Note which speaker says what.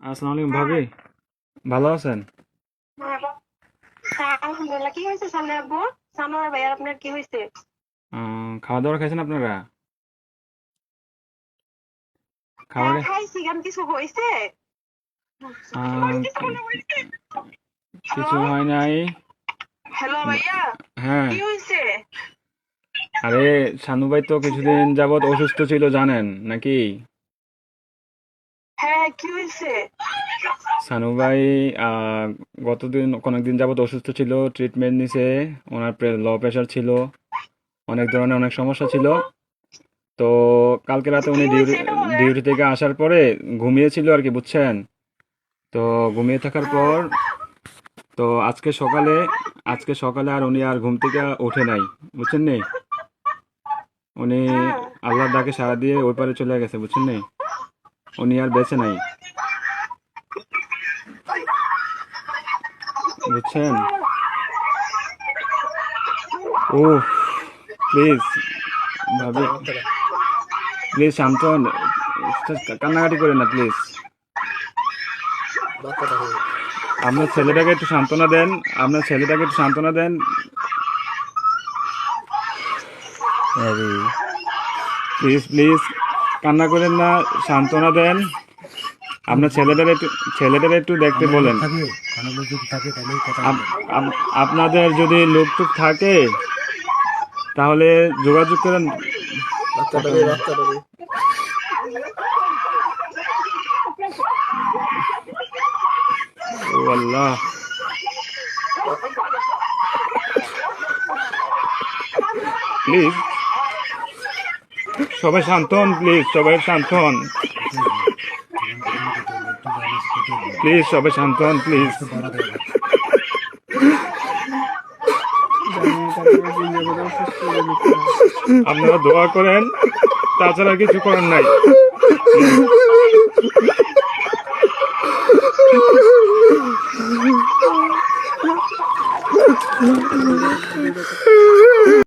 Speaker 1: আসসালামু আলাইকুম ভাবি, ভালো আছেন?
Speaker 2: হ্যাঁ, আলহামদুলিল্লাহ। কি হয়েছে সামনে আব্বু? সানোয়ার ভাই আর আপনার কি হয়েছে?
Speaker 1: খাওয়া দাওয়া খাইছেন আপনারা? খাবার
Speaker 2: হ্যাঁ, খাইছি। কেন কিছু হয়েছে?
Speaker 1: আহ, কিছু হয় নাই।
Speaker 2: হ্যালো ভাইয়া,
Speaker 1: হ্যাঁ।
Speaker 2: কি হয়েছে?
Speaker 1: আরে, শানু ভাই তো কিছুদিন যাবত অসুস্থ ছিল জানেন নাকি?
Speaker 2: হ্যাঁ, কি হয়েছে?
Speaker 1: শানু ভাই আহ, অনেকদিন যাবত অসুস্থ ছিল, ট্রিটমেন্ট নিছে। ওনার লো প্রেশার ছিল, অনেক ধরনের অনেক সমস্যা ছিল। তো কালকে রাতে
Speaker 2: কি
Speaker 1: উনি
Speaker 2: হয়েছে এটা বলেন?
Speaker 1: ডিউটি থেকে আসার পরে ঘুমিয়েছিল আর কি, বুঝছেন? তো ঘুমিয়ে থাকার
Speaker 2: হ্যাঁ,
Speaker 1: পর তো আজকে সকালে আর উনি আর ঘুম থেকে ওঠে নাই, বুঝছেন নি? উনি
Speaker 2: হ্যাঁ।
Speaker 1: আল্লাহর ডাকে সাড়া দিয়ে ওই পারে চলে গেছে, বুঝছেন নি? উনি আর বেঁচে নাই, বুঝছেন? ও, প্লিজ ভাবি, প্লিজ শান্ত হন। কান্নাকাটি করেন না প্লিজ। আপনার ছেলেটাকে একটু সান্ত্বনা দেন। আপনার ছেলেটাকে একটু সান্ত্বনা দেন। আরে, প্লিজ প্লিজ, কান্না করেন না, সান্ত্বনা দেন। আপনার ছেলেটার একটু দেখতে
Speaker 3: আমার লোক
Speaker 1: বলেন।
Speaker 3: থাকে, আমার লোক যদি থাকে তাহলেই কথা
Speaker 1: আপ-
Speaker 3: বলবে।
Speaker 1: আপনাদের যদি লোকটুক থাকে তাহলে যোগাযোগ করেন। কথা
Speaker 3: বাচ্চাটারে
Speaker 1: বলেন।
Speaker 3: বাচ্চাটারে
Speaker 1: ও আল্লাহ, প্লিজ সবাই শান্ত হন, প্লিজ সবাই শান্ত হন,
Speaker 3: কেটে উঠবে। যখন যেখানে কেটে উঠবে একটু জানিস কেটে উঠবে।
Speaker 1: প্লিজ সবাই শান্ত হন, প্লিজ।
Speaker 3: একটু বাড়া দেয় ভাই।
Speaker 1: আপনারা দোয়া করেন, তাছাড়া কিছু করার নাই।